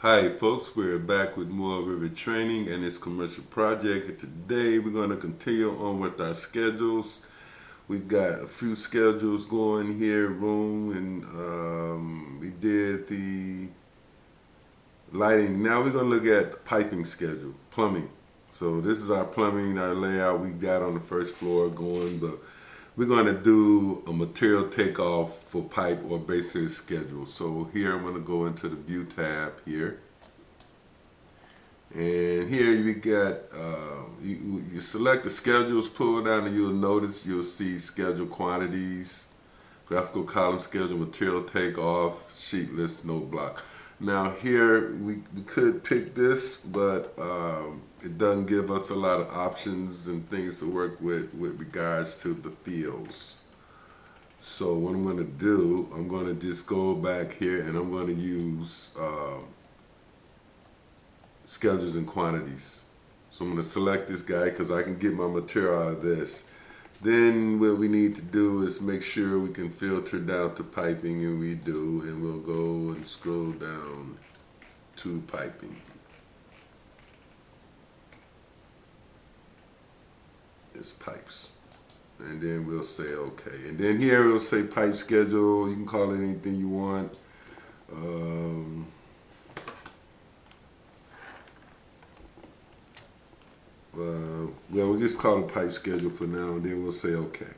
Hi folks, we're back with more Revit training and this commercial project. And today we're going to continue on with our schedules. We've got a few schedules going here, room, and we did the lighting. Now we're going to look at the piping schedule, plumbing. So this is our plumbing, our layout we got on the first floor going, but we're going to do a material takeoff for pipe or basically schedule. So here I'm going to go into the view tab here. And here we got, you select the schedules, pull down and you'll see schedule quantities, graphical column schedule, material takeoff, sheet list, note block. Now here we could pick this, but it doesn't give us a lot of options and things to work with regards to the fields. So what I'm going to do, I'm going to just go back here and I'm going to use schedules and quantities. So I'm going to select this guy because I can get my material out of this. Then what we need to do is make sure we can filter down to piping, and we do, and we'll go and scroll down to piping. It's pipes. And then we'll say okay. And then here it'll say pipe schedule. You can call it anything you want. We'll just call it pipe schedule for now, and then we'll say okay.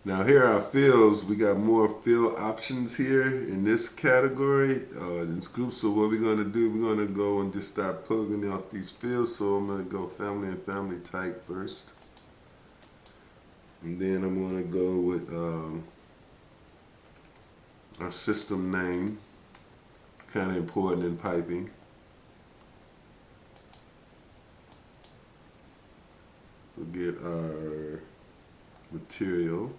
Now here are our fields. We got more field options here in this category, in this group. So what we're going to do, we're going to go and just start plugging out these fields. So I'm going to go family and family type first. And then I'm going to go with our system name, kind of important in piping. We'll get our material.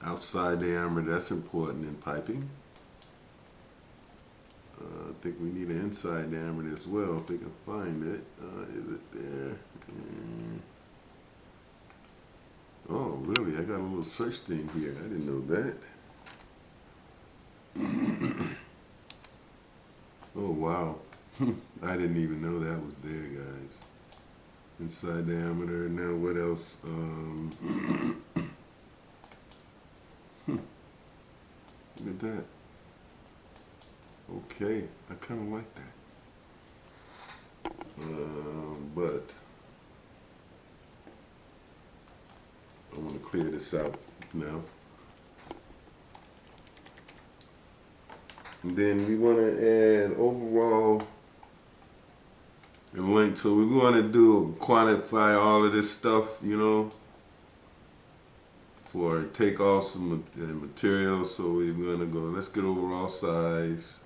Outside diameter, that's important in piping. I think we need an inside diameter as well if we can find it. Is it there? Oh, really? I got a little search thing here. I didn't know that. Oh, wow. I didn't even know that was there, guys. Inside diameter. Now, what else? Look at that. Okay, I kind of like that. But I want to clear this out now. And then we want to add overall and link. So we want to do quantify all of this stuff, for take off some material. So we're going to go, let's get overall size.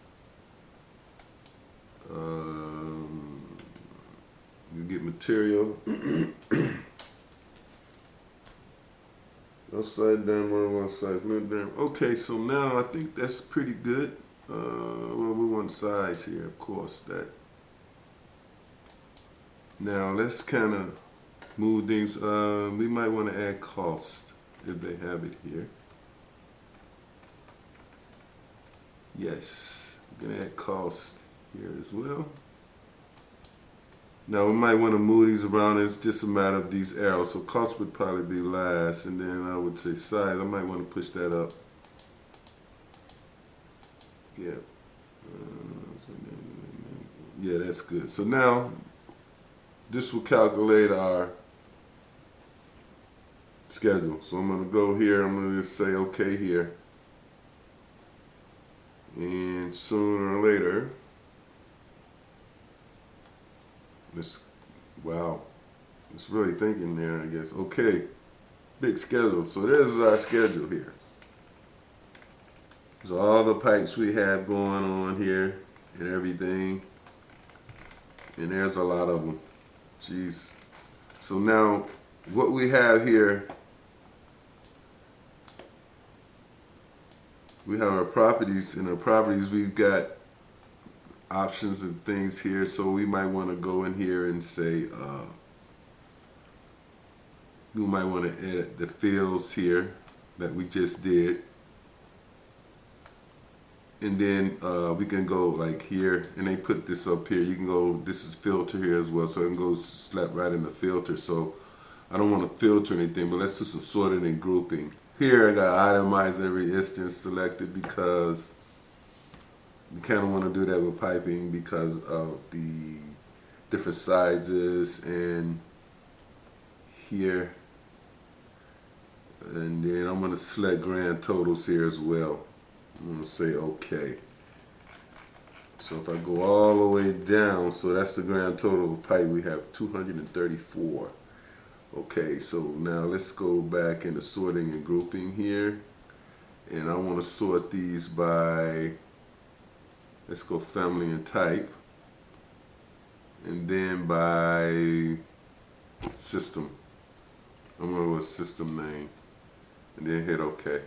You get material. Outside down, one size, down. Okay, so now I think that's pretty good. Well, we want size here, of course. That. Now let's kind of move things. We might want to add cost if they have it here. Yes, we're gonna add cost here as well. Now we might want to move these around. It's just a matter of these arrows. So cost would probably be last, and then I would say size. I might want to push that up. Yeah. Yeah, that's good. So now this will calculate our schedule. So I'm going to go here. I'm going to just say okay here. And sooner or later, wow, it's really thinking there, I guess. Okay, big schedule. So there's our schedule here. So all the pipes we have going on here and everything. And there's a lot of them. Jeez. So now what we have here, we have our properties. In our properties we've got options and things here. So we might want to go in here and say, we might want to edit the fields here that we just did. And then we can go like here, and they put this up here. You can go, this is filter here as well, so I can go slap right in the filter. So I don't want to filter anything, but let's do some sorting and grouping. Here I got itemize every instance selected because you kind of want to do that with piping because of the different sizes and here. And then I'm going to select grand totals here as well. I'm going to say OK. So if I go all the way down, so that's the grand total of pipe, we have 234. Okay, so now let's go back into sorting and grouping here. And I want to sort these by, let's go family and type. And then by system. I'm going to go with system name. And then hit OK.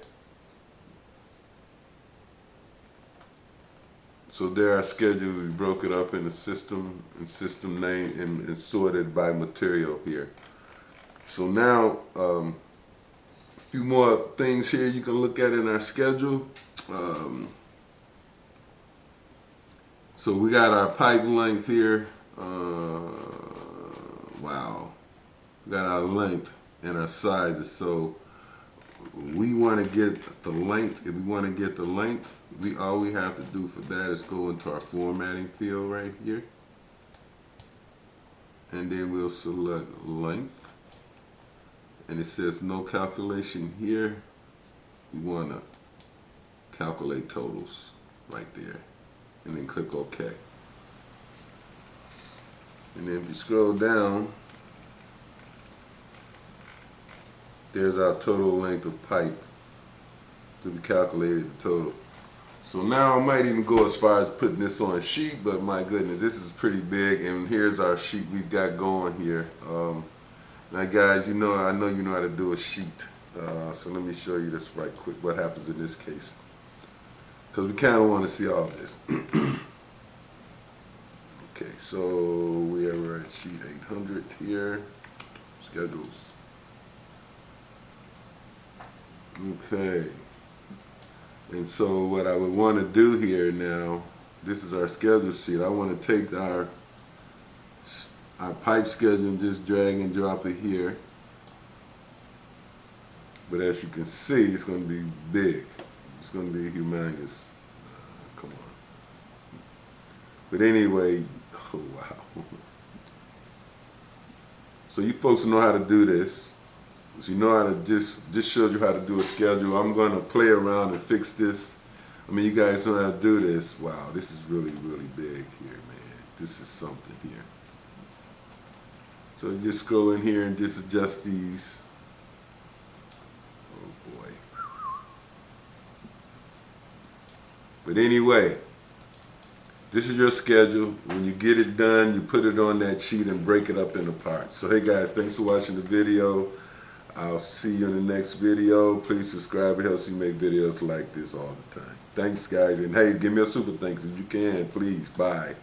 So there our schedules, we broke it up into system and system name and sorted by material here. So now, a few more things here you can look at in our schedule. So we got our pipe length here. Wow. We got our length and our sizes. So we want to get the length. If we want to get the length, all we have to do for that is go into our formatting field right here. And then we'll select length. And it says no calculation here. We want to calculate totals right there. And then click OK. And then if you scroll down, there's our total length of pipe to be calculated the total. So now I might even go as far as putting this on a sheet, but my goodness, this is pretty big. And here's our sheet we've got going here. Now guys, I know you know how to do a sheet. So let me show you this right quick, what happens in this case. Because we kind of want to see all this. Okay, so we are at sheet 800 here, schedules. Okay, and so what I would want to do here now, this is our schedule sheet. I want to take our pipe schedule and just drag and drop it here. But as you can see, it's going to be big. It's going to be humongous. Come on. But anyway, oh wow. So you folks know how to do this. So you know how to just showed you how to do a schedule. I'm going to play around and fix this. I mean, you guys know how to do this. Wow, this is really, really big here, man. This is something here. So you just go in here and just adjust these. Oh boy. But anyway, this is your schedule. When you get it done, you put it on that sheet and break it up into parts. So hey guys, thanks for watching the video. I'll see you in the next video. Please subscribe. It helps me make videos like this all the time. Thanks guys, and hey, give me a super thanks if you can, please. Bye.